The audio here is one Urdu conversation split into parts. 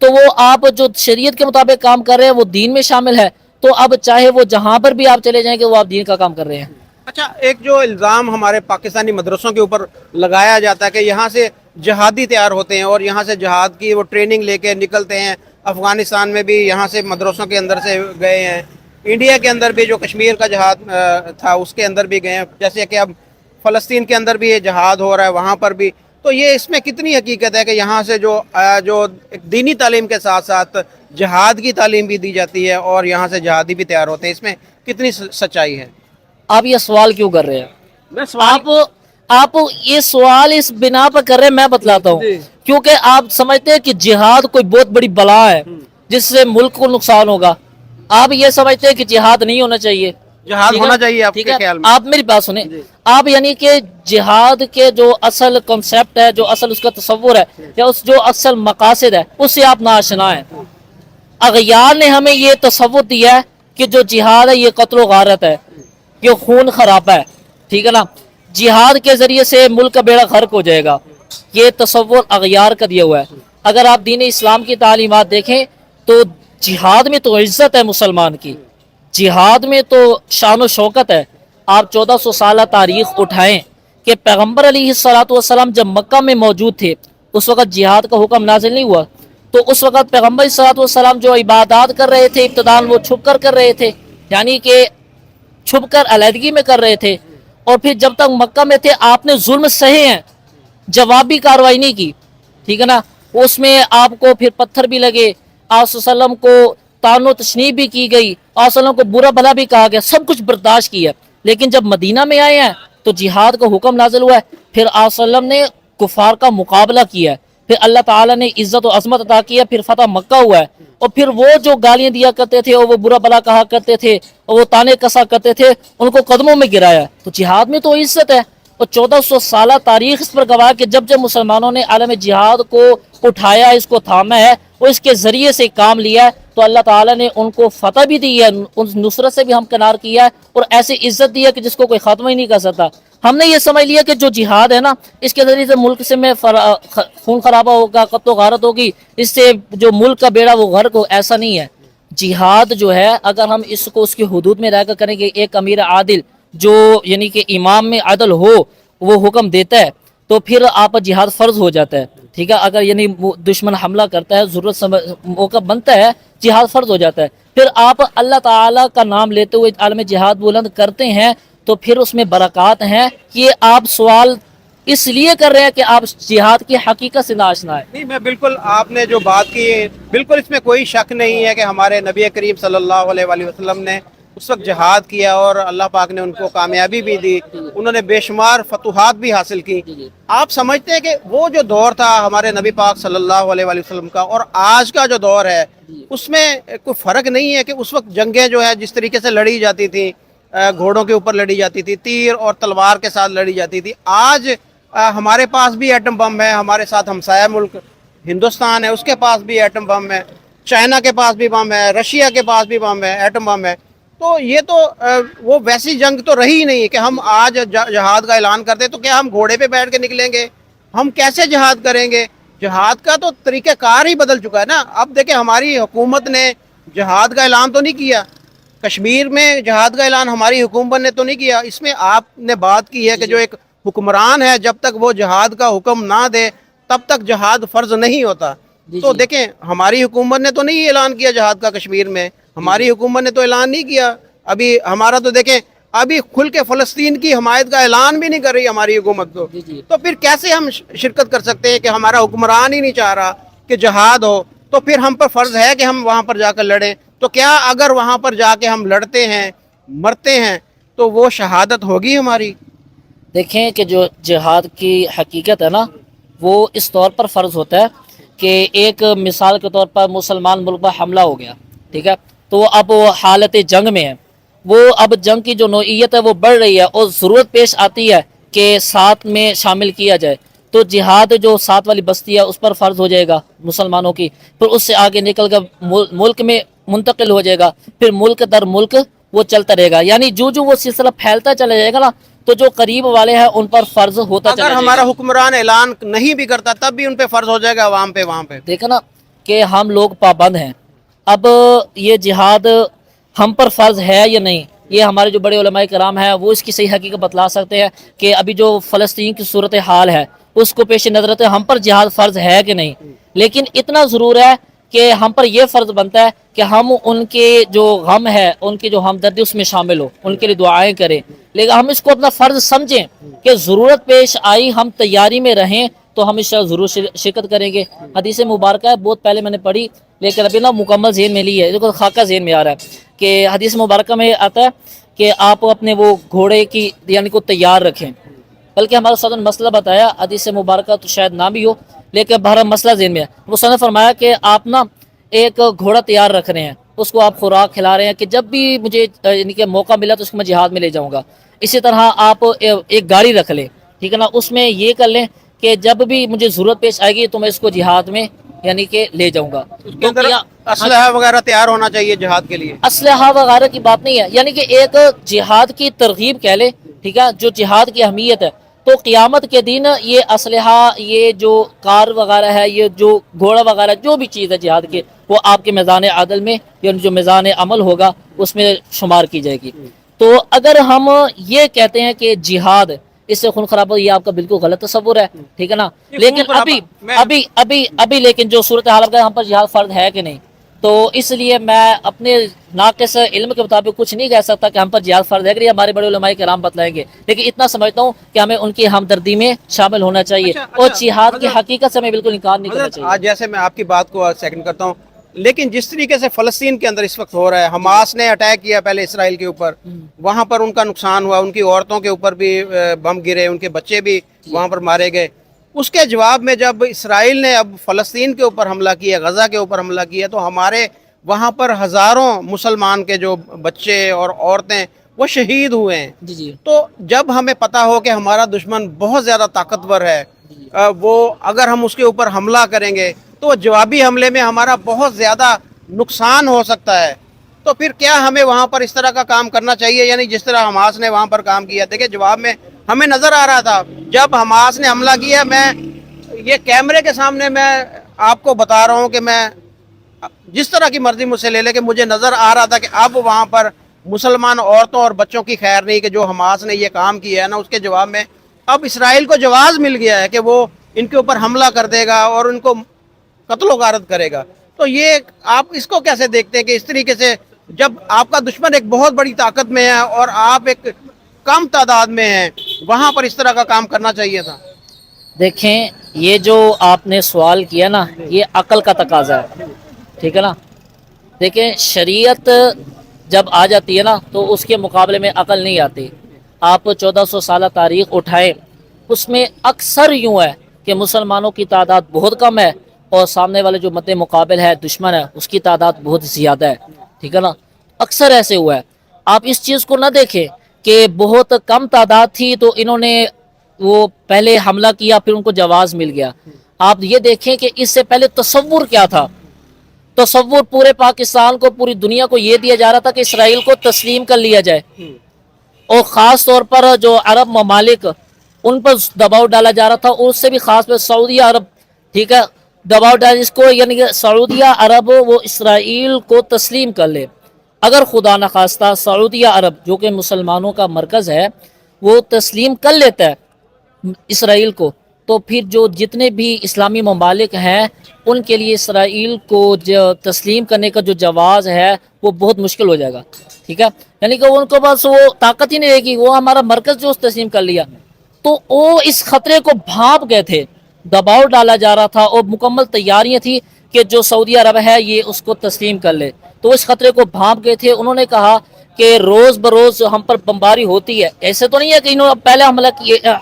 تو وہ آپ جو شریعت کے مطابق کام کر رہے ہیں وہ دین میں شامل ہے، تو اب چاہے وہ جہاں پر بھی آپ چلے جائیں کہ وہ آپ دین کا کام کر رہے ہیں۔ اچھا، ایک جو الزام ہمارے پاکستانی مدرسوں کے اوپر لگایا جاتا ہے کہ یہاں سے جہادی تیار ہوتے ہیں اور یہاں سے جہاد کی وہ ٹریننگ لے کے نکلتے ہیں، افغانستان میں بھی یہاں سے مدرسوں کے اندر سے گئے ہیں، انڈیا کے اندر بھی جو کشمیر کا جہاد تھا اس کے اندر بھی گئے ہیں، جیسے کہ اب فلسطین کے اندر بھی یہ جہاد ہو رہا ہے وہاں پر بھی، تو یہ اس میں کتنی حقیقت ہے کہ یہاں سے جو ایک دینی تعلیم کے ساتھ ساتھ جہاد کی تعلیم بھی دی جاتی ہے اور یہاں سے جہادی بھی تیار ہوتے ہیں، اس میں کتنی سچائی ہے؟ آپ یہ سوال کیوں کر رہے ہیں؟ میں سوال آپ یہ سوال اس بنا پر کر رہے ہیں، میں بتلاتا ہوں، جی۔ کیونکہ آپ سمجھتے ہیں کہ جہاد کوئی بہت بڑی بلا ہے جس سے ملک کو نقصان ہوگا۔ آپ یہ سمجھتے ہیں کہ جہاد نہیں ہونا چاہیے، جہاد ٹھیک ہے؟ ہونا چاہیے آپ ٹھیک کے ہے، خیال میں؟ آپ میری بات سنیں، جی۔ آپ یعنی کہ جہاد کے جو اصل کنسیپٹ ہے، جو اصل اس کا تصور ہے یا اس جو اصل مقاصد ہے، اس سے آپ ناآشنا ہیں۔ اغیار نے ہمیں یہ تصور دیا ہے کہ جو جہاد ہے یہ قتل و غارت ہے، یہ خون خرابہ ہے، ٹھیک ہے نا، جہاد کے ذریعے سے ملک کا بیڑا غرق ہو جائے گا، یہ تصور اغیار کا دیا ہوا ہے۔ اگر آپ دین اسلام کی تعلیمات دیکھیں تو جہاد میں تو عزت ہے مسلمان کی، جہاد میں تو شان و شوکت ہے۔ آپ 1400 سالہ تاریخ اٹھائیں کہ پیغمبر علیہ الصلوۃ والسلام جب مکہ میں موجود تھے اس وقت جہاد کا حکم نازل نہیں ہوا، تو اس وقت پیغمبر علیہ الصلوۃ والسلام جو عبادات کر رہے تھے ابتداءً وہ چھپ کر رہے تھے، یعنی کہ چھپ کر علیحدگی میں کر رہے تھے، اور پھر جب تک مکہ میں تھے آپ نے ظلم سہے ہیں، جوابی کارروائی نہیں کی، ٹھیک ہے نا، اس میں آپ کو پھر پتھر بھی لگے، آپ صلی اللہ علیہ وسلم کو طعن و تشنیع بھی کی گئی، آپ صلی اللہ علیہ وسلم کو برا بھلا بھی کہا گیا، سب کچھ برداشت کیا، لیکن جب مدینہ میں آئے ہیں تو جہاد کا حکم نازل ہوا ہے، پھر آپ صلی اللہ علیہ وسلم نے کفار کا مقابلہ کیا ہے، پھر اللہ تعالیٰ نے عزت و عظمت عطا کیا، پھر فتح مکہ ہوا ہے، اور پھر وہ جو گالیاں دیا کرتے تھے اور وہ برا بھلا کہا کرتے تھے اور وہ تانے کسا کرتے تھے ان کو قدموں میں گرایا۔ تو جہاد میں تو عزت ہے، اور 1400 سالہ تاریخ اس پر گواہ کہ جب جب مسلمانوں نے عالم جہاد کو اٹھایا، اس کو تھاما ہے اور اس کے ذریعے سے کام لیا ہے، تو اللہ تعالیٰ نے ان کو فتح بھی دی ہے، ان نصرت سے بھی ہمکنار کیا ہے، اور ایسی عزت دی ہے کہ جس کو کوئی ختم ہی نہیں کر سکتا۔ ہم نے یہ سمجھ لیا کہ جو جہاد ہے نا اس کے ذریعے سے ملک سے میں خون خرابہ ہوگا، قتل و غارت ہوگی، اس سے جو ملک کا بیڑا وہ غرق ہو، ایسا نہیں ہے۔ جہاد جو ہے اگر ہم اس کو اس کی حدود میں رہ کر کریں گے، ایک امیر عادل جو یعنی کہ امام میں عدل ہو وہ حکم دیتا ہے تو پھر آپ پر جہاد فرض ہو جاتا ہے، ٹھیک ہے، اگر یعنی دشمن حملہ کرتا ہے، ضرورت موقع بنتا ہے، جہاد فرض ہو جاتا ہے، پھر آپ اللہ تعالیٰ کا نام لیتے ہوئے عالم جہاد بلند کرتے ہیں تو پھر اس میں برکات ہیں۔ یہ آپ سوال اس لیے کر رہے ہیں کہ آپ جہاد کی حقیقت سے ناآشنا ہے۔ نہیں، میں بالکل آپ نے جو بات کی بالکل اس میں کوئی شک نہیں ہے کہ ہمارے نبی کریم صلی اللہ علیہ وآلہ وسلم نے اس وقت جہاد کیا اور اللہ پاک نے ان کو کامیابی بھی دی، انہوں نے بے شمار فتوحات بھی حاصل کی۔ آپ سمجھتے ہیں کہ وہ جو دور تھا ہمارے نبی پاک صلی اللہ علیہ وآلہ وسلم کا اور آج کا جو دور ہے اس میں کوئی فرق نہیں ہے کہ اس وقت جنگیں جو ہے جس طریقے سے لڑی جاتی تھی، گھوڑوں کے اوپر لڑی جاتی تھی، تیر اور تلوار کے ساتھ لڑی جاتی تھی، آج ہمارے پاس بھی ایٹم بم ہے، ہمارے ساتھ ہمسایہ ملک ہندوستان ہے اس کے پاس بھی ایٹم بم ہے، چائنا کے پاس بھی بم ہے، رشیا کے پاس بھی بم ہے، ایٹم بم ہے، تو یہ تو وہ ویسی جنگ تو رہی ہی نہیں کہ ہم آج جہاد کا اعلان کرتے تو کیا ہم گھوڑے پہ بیٹھ کے نکلیں گے؟ ہم کیسے جہاد کریں گے؟ جہاد کا تو طریقہ کار ہی بدل چکا ہے نا۔ اب دیکھیں ہماری حکومت نے جہاد کا اعلان تو نہیں کیا، کشمیر میں جہاد کا اعلان ہماری حکومت نے تو نہیں کیا، اس میں آپ نے بات کی ہے کہ جو ایک حکمران ہے جب تک وہ جہاد کا حکم نہ دے تب تک جہاد فرض نہیں ہوتا۔ تو دیکھیں ہماری حکومت نے تو نہیں اعلان کیا جہاد کا کشمیر میں، ہماری حکومت نے تو اعلان نہیں کیا، ابھی ہمارا تو دیکھیں ابھی کھل کے فلسطین کی حمایت کا اعلان بھی نہیں کر رہی ہماری حکومت تو پھر کیسے ہم شرکت کر سکتے ہیں کہ ہمارا حکمران ہی نہیں چاہ رہا کہ جہاد ہو، تو پھر ہم پر فرض ہے کہ ہم وہاں پر جا کر لڑیں۔ تو کیا اگر وہاں پر جا کے ہم لڑتے ہیں، مرتے ہیں، تو وہ شہادت ہوگی ہماری؟ دیکھیں کہ جو جہاد کی حقیقت ہے نا وہ اس طور پر فرض ہوتا ہے کہ ایک مثال کے طور پر مسلمان ملک پر حملہ ہو گیا، ٹھیک ہے، تو اب وہ حالت جنگ میں ہے، وہ اب جنگ کی جو نوعیت ہے وہ بڑھ رہی ہے اور ضرورت پیش آتی ہے کہ ساتھ میں شامل کیا جائے، تو جہاد جو ساتھ والی بستی ہے اس پر فرض ہو جائے گا مسلمانوں کی، پھر اس سے آگے نکل کر ملک میں منتقل ہو جائے گا، پھر ملک در ملک وہ چلتا رہے گا، یعنی جو وہ سلسلہ پھیلتا چلا جائے گا نا تو جو قریب والے ہیں ان پر فرض ہوتا چلا اگر جائے گا۔ ہمارا حکمران اعلان نہیں بھی کرتا تب بھی ان پہ فرض ہو جائے گا عوام پہ وہاں پہ؟ دیکھا نا کہ ہم لوگ پابند ہیں. اب یہ جہاد ہم پر فرض ہے یا نہیں، یہ ہمارے جو بڑے علماء کرام ہیں وہ اس کی صحیح حقیقت بتلا سکتے ہیں کہ ابھی جو فلسطین کی صورت حال ہے اس کو پیش نظر رکھتے ہم پر جہاد فرض ہے کہ نہیں. لیکن اتنا ضرور ہے کہ ہم پر یہ فرض بنتا ہے کہ ہم ان کے جو غم ہے، ان کی جو ہمدردی اس میں شامل ہو، ان کے لیے دعائیں کریں. لیکن ہم اس کو اپنا فرض سمجھیں کہ ضرورت پیش آئی ہم تیاری میں رہیں تو ہم اس سے ضرور شرکت کریں گے. حدیث مبارکہ ہے، بہت پہلے میں نے پڑھی لیکن ابھی نا مکمل ذہن میں لی ہے، دیکھو خاکہ ذہن میں آ رہا ہے کہ حدیث مبارکہ میں آتا ہے کہ آپ اپنے وہ گھوڑے کی یعنی کو تیار رکھیں. بلکہ ہمارا استاد نے مسئلہ بتایا، حدیث مبارکہ تو شاید نہ بھی ہو لیکن بہرحال مسئلہ ذہن میں ہے. وہ استاد نے فرمایا کہ آپ نا ایک گھوڑا تیار رکھ رہے ہیں، اس کو آپ خوراک کھلا رہے ہیں کہ جب بھی مجھے یعنی کہ موقع ملا تو اس کو میں جہاد میں لے جاؤں گا. اسی طرح آپ ایک گاڑی رکھ لیں، ٹھیک ہے نا، اس میں یہ کر لیں کہ جب بھی مجھے ضرورت پیش آئے گی تو میں اس کو جہاد میں یعنی کہ لے جاؤں گا. اس کے اندر اسلحہ وغیرہ تیار ہونا چاہیے جہاد کے لیے. اسلحہ وغیرہ کی بات نہیں ہے، یعنی کہ ایک جہاد کی ترغیب کہہ لے، ٹھیک ہے، جو جہاد کی اہمیت ہے. تو قیامت کے دن یہ اسلحہ، یہ جو کار وغیرہ ہے، یہ جو گھوڑا وغیرہ جو بھی چیز ہے جہاد کے، وہ آپ کے میدان عدل میں یعنی جو میدان عمل ہوگا اس میں شمار کی جائے گی. تو اگر ہم یہ کہتے ہیں کہ جہاد اس سے خون خراب ہو، یہ آپ کا بالکل غلط تصور ہے، ٹھیک ہے نا. لیکن ابھی لیکن جو صورتحال ہے ہم پر جہاد فرض ہے کہ نہیں، تو اس لیے میں اپنے ناقص علم کے مطابق کچھ نہیں کہہ سکتا کہ ہم پر جہاد فرض ہے کہ ہمارے بڑے علماء کرام بتلائیں گے. لیکن اتنا سمجھتا ہوں کہ ہمیں ان کی ہمدردی میں شامل ہونا چاہیے اور جہاد کی حقیقت سے ہمیں بالکل انکار نہیں کرنا چاہیے. آج جیسے میں آپ کی بات کو سیکنڈ کرتا ہوں، لیکن جس طریقے سے فلسطین کے اندر اس وقت ہو رہا ہے، حماس نے اٹیک کیا پہلے اسرائیل کے اوپر، وہاں پر ان کا نقصان ہوا، ان کی عورتوں کے اوپر بھی بم گرے، ان کے بچے بھی وہاں پر مارے گئے. اس کے جواب میں جب اسرائیل نے اب فلسطین کے اوپر حملہ کیا، غزہ کے اوپر حملہ کیا، تو ہمارے وہاں پر ہزاروں مسلمان کے جو بچے اور عورتیں وہ شہید ہوئے ہیں. جی تو جب ہمیں پتہ ہو کہ ہمارا دشمن بہت زیادہ طاقتور ہے، وہ اگر ہم اس کے اوپر حملہ کریں گے تو جوابی حملے میں ہمارا بہت زیادہ نقصان ہو سکتا ہے، تو پھر کیا ہمیں وہاں پر اس طرح کا کام کرنا چاہیے؟ یعنی جس طرح حماس نے وہاں پر کام کیا. دیکھیں جواب میں ہمیں نظر آ رہا تھا جب حماس نے حملہ کیا، میں یہ کیمرے کے سامنے میں آپ کو بتا رہا ہوں کہ میں جس طرح کی مرضی مجھ سے لے لے کہ مجھے نظر آ رہا تھا کہ اب وہاں پر مسلمان عورتوں اور بچوں کی خیر نہیں، کہ جو حماس نے یہ کام کیا ہے نا، اس کے جواب میں اب اسرائیل کو جواز مل گیا ہے کہ وہ ان کے اوپر حملہ کر دے گا اور ان کو قتل و غارت کرے گا. تو یہ آپ اس کو کیسے دیکھتے ہیں کہ اس طریقے سے جب آپ کا دشمن ایک بہت بڑی طاقت میں ہے اور آپ ایک کم تعداد میں ہیں، وہاں پر اس طرح کا کام کرنا چاہیے تھا؟ دیکھیں، یہ جو آپ نے سوال کیا نا، یہ عقل کا تقاضا ہے، ٹھیک ہے نا. دیکھیں شریعت جب آ جاتی ہے نا تو اس کے مقابلے میں عقل نہیں آتی. آپ 1400 سالہ تاریخ اٹھائیں، اس میں اکثر یوں ہے کہ مسلمانوں کی تعداد بہت کم ہے اور سامنے والے جو مد مقابل ہے دشمن ہے اس کی تعداد بہت زیادہ ہے، ٹھیک ہے نا. اکثر ایسے ہوا ہے. آپ اس چیز کو نہ دیکھیں کہ بہت کم تعداد تھی تو انہوں نے وہ پہلے حملہ کیا پھر ان کو جواز مل گیا. آپ یہ دیکھیں کہ اس سے پہلے تصور کیا تھا. تصور پورے پاکستان کو، پوری دنیا کو یہ دیا جا رہا تھا کہ اسرائیل کو تسلیم کر لیا جائے، اور خاص طور پر جو عرب ممالک ان پر دباؤ ڈالا جا رہا تھا، اس سے بھی خاص پر سعودیہ عرب، ٹھیک ہے، دباؤ ڈالا اس کو، یعنی کہ سعودیہ عرب وہ اسرائیل کو تسلیم کر لے. اگر خدا نخواستہ سعودیہ عرب جو کہ مسلمانوں کا مرکز ہے وہ تسلیم کر لیتا ہے اسرائیل کو، تو پھر جو جتنے بھی اسلامی ممالک ہیں ان کے لیے اسرائیل کو جو تسلیم کرنے کا جو جواز ہے وہ بہت مشکل ہو جائے گا، ٹھیک ہے. یعنی کہ ان کو بس وہ طاقت ہی نہیں رہے گی، وہ ہمارا مرکز جو تسلیم کر لیا. تو وہ اس خطرے کو بھانپ گئے تھے، دباؤ ڈالا جا رہا تھا اور مکمل تیاریاں تھی کہ جو سعودی عرب ہے یہ اس کو تسلیم کر لے. تو اس خطرے کو بھانپ گئے تھے. انہوں نے کہا کہ روز بروز ہم پر بمباری ہوتی ہے، ایسے تو نہیں ہے کہ انہوں نے پہلے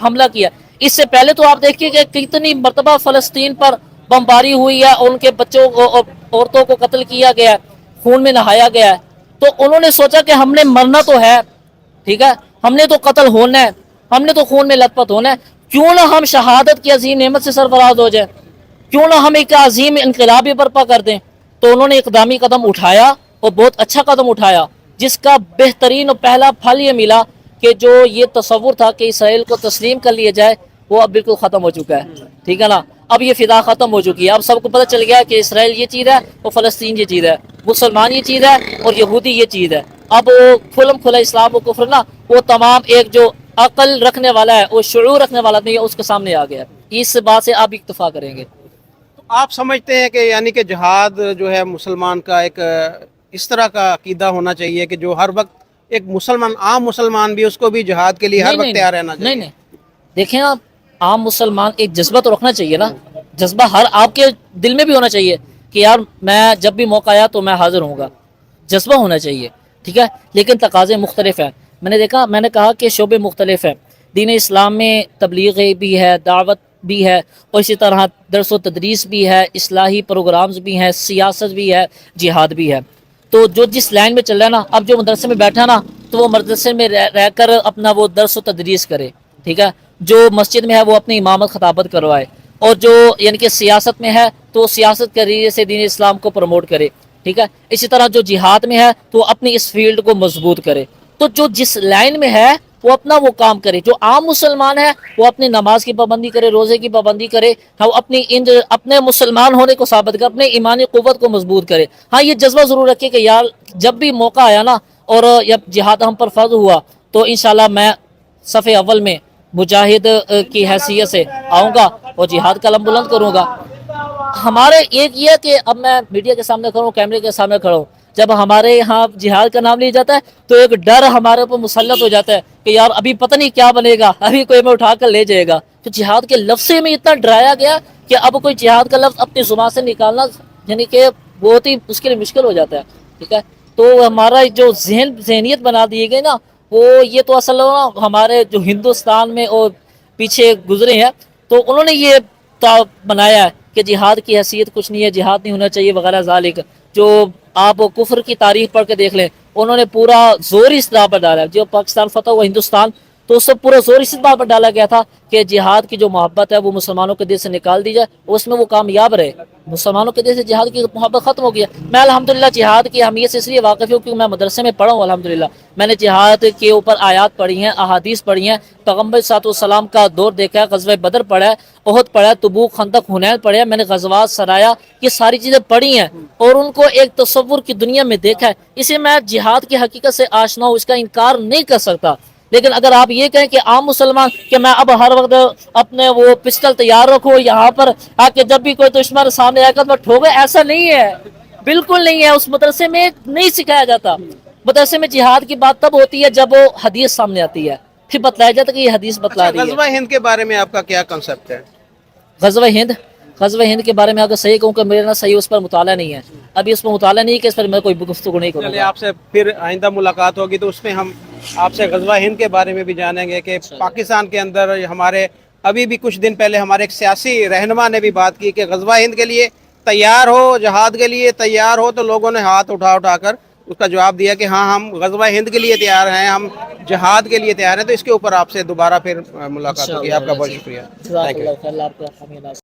حملہ کیا. اس سے پہلے تو آپ دیکھیے کہ کتنی مرتبہ فلسطین پر بمباری ہوئی ہے اور ان کے بچوں کو اور عورتوں کو قتل کیا گیا ہے، خون میں نہایا گیا ہے. تو انہوں نے سوچا کہ ہم نے مرنا تو ہے، ٹھیک ہے، ہم نے تو قتل ہونا ہے، ہم نے تو خون میں لت پت ہونا ہے، کیوں نہ ہم شہادت کی عظیم نعمت سے سرفراز ہو جائیں، کیوں نہ ہم ایک عظیم انقلابی برپا کر دیں. تو انہوں نے اقدامی قدم اٹھایا اور بہت اچھا قدم اٹھایا، جس کا بہترین اور پہلا پھل یہ ملا کہ جو یہ تصور تھا کہ اسرائیل کو تسلیم کر لیا جائے، وہ اب بالکل ختم ہو چکا ہے، ٹھیک ہے نا. اب یہ فضا ختم ہو چکی ہے. اب سب کو پتہ چل گیا کہ اسرائیل یہ چیز ہے اور فلسطین یہ چیز ہے، مسلمان یہ چیز ہے اور یہودی یہ چیز ہے. اب وہ کھلم کھلا اسلام و کفر نا، وہ تمام ایک جو عقل رکھنے والا ہے، وہ شعور رکھنے والا نہیں ہے، اس کے سامنے آ گیا. اس بات سے آپ اکتفا کریں گے. آپ سمجھتے ہیں کہ یعنی کہ جہاد جو ہے مسلمان کا ایک اس طرح کا عقیدہ ہونا چاہیے کہ جو ہر وقت ایک مسلمان، عام مسلمان بھی، اس کو بھی جہاد کے لیے ہر وقت تیار رہنا چاہیے؟ نہیں، دیکھیں آپ، عام مسلمان ایک جذبہ تو رکھنا چاہیے نا. جذبہ ہر آپ کے دل میں بھی ہونا چاہیے کہ یار میں جب بھی موقع آیا تو میں حاضر ہوں گا. جذبہ ہونا چاہیے، ٹھیک ہے. لیکن تقاضے مختلف ہیں. میں نے کہا کہ شعبے مختلف ہیں. دین اسلام میں تبلیغ بھی ہے، دعوت بھی ہے، اور اسی طرح درس و تدریس بھی ہے، اصلاحی پروگرامز بھی ہیں، سیاست بھی ہے، جہاد بھی ہے. تو جو جس لائن میں چل رہا ہے نا، اب جو مدرسے میں بیٹھا نا، تو وہ مدرسے میں رہ کر اپنا وہ درس و تدریس کرے، ٹھیک ہے. جو مسجد میں ہے وہ اپنی امامت خطابت کروائے، اور جو یعنی کہ سیاست میں ہے تو سیاست کے ذریعے سے دین اسلام کو پروموٹ کرے، ٹھیک ہے. اسی طرح جو جہاد میں ہے تو اپنی اس فیلڈ کو مضبوط کرے. تو جو جس لائن میں ہے وہ اپنا وہ کام کرے. جو عام مسلمان ہے وہ اپنی نماز کی پابندی کرے، روزے کی پابندی کرے، ہاں وہ اپنے مسلمان ہونے کو ثابت کرے، اپنے ایمانی قوت کو مضبوط کرے. ہاں یہ جذبہ ضرور رکھے کہ یار جب بھی موقع آیا نا اور جب جہاد ہم پر فرض ہوا تو انشاءاللہ میں صف اول میں مجاہد کی حیثیت سے آؤں گا اور جہاد کا علم بلند کروں گا. ہمارے ایک یہ ہے کہ اب میں میڈیا کے سامنے کھڑا ہوں، کیمرے کے سامنے کھڑا ہوں، جب ہمارے یہاں جہاد کا نام لیا جاتا ہے تو ایک ڈر ہمارے اوپر مسلط ہو جاتا ہے کہ یار ابھی پتہ نہیں کیا بنے گا، ابھی کوئی میں اٹھا کر لے جائے گا. تو جہاد کے لفظ میں اتنا ڈرایا گیا کہ اب کوئی جہاد کا لفظ اپنی زبان سے نکالنا یعنی کہ بہت ہی اس کے لیے مشکل ہو جاتا ہے، ٹھیک ہے. تو ہمارا جو ذہنیت بنا دی گئی نا، وہ یہ تو اصل ہمارے جو ہندوستان میں اور پیچھے گزرے ہیں تو انہوں نے یہ بنایا ہے کہ جہاد کی حیثیت کچھ نہیں ہے، جہاد نہیں ہونا چاہیے وغیرہ ذالک. جو آپ کفر کی تاریخ پڑھ کے دیکھ لیں، انہوں نے پورا زور اس طرح پر ڈالا ہے. جو پاکستان فتح ہوا ہندوستان، تو اس سے پورا زور اس بات پر ڈالا گیا تھا کہ جہاد کی جو محبت ہے وہ مسلمانوں کے دل سے نکال دی جائے، اس میں وہ کامیاب رہے. مسلمانوں کے دل سے جہاد کی محبت ختم ہو گیا. میں الحمدللہ جہاد کی اہمیت سے اس لیے واقف ہوں کیونکہ میں مدرسے میں پڑھا ہوں. الحمدللہ میں نے جہاد کے اوپر آیات پڑھی ہیں، احادیث پڑھی ہیں، پیغمبر صلی اللہ علیہ وسلم کا دور دیکھا ہے، غزوہ بدر پڑھا ہے، احد پڑھا ہے، تبوک، خندق، حنین پڑھا ہے. میں نے غزوات، سرایا، یہ ساری چیزیں پڑھی ہیں اور ان کو ایک تصور کی دنیا میں دیکھا ہے. اسے میں جہاد کی حقیقت سے آشنا ہوں، اس کا انکار نہیں کر سکتا. لیکن اگر آپ یہ کہیں کہ عام مسلمان کہ میں اب ہر وقت اپنے وہ پسٹل تیار رکھوں یہاں پر آ کہ جب بھی کوئی دشمن سامنے آئے گا تو میں ٹھوکے، ایسا نہیں ہے، بالکل نہیں ہے. اس مدرسے میں نہیں سکھایا جاتا. مدرسے میں جہاد کی بات تب ہوتی ہے جب وہ حدیث سامنے آتی ہے، پھر بتلایا جاتا ہے کہ یہ حدیث بتلا رہی ہے. غزوہ ہند کے بارے میں آپ کا کیا کنسپٹ ہے؟ غزوہ ہند کے بارے میں اگر صحیح کہوں کہ میرے نا صحیح اس پر مطالعہ نہیں ہے، ابھی اس پر مطالعہ نہیں کہ اس پر میں کوئی گفتگو نہیں کروں چلیے گا. آپ سے پھر آئندہ ملاقات ہوگی تو اس میں ہم آپ سے غزوہ ہند کے بارے میں بھی جانیں گے کہ پاکستان کے اندر ہمارے ابھی بھی کچھ دن پہلے ہمارے ایک سیاسی رہنما نے بھی بات کی کہ غزوہ ہند کے لیے تیار ہو، جہاد کے لیے تیار ہو، تو لوگوں نے ہاتھ اٹھا کر اس کا جواب دیا کہ ہاں ہم غزوہ ہند کے لیے تیار ہیں، ہم جہاد کے لیے تیار ہیں. تو اس کے اوپر آپ سے دوبارہ پھر ملاقات ہوگی. آپ کا بہت شکریہ. جزاک اللہ خیر. اللہ آپ کو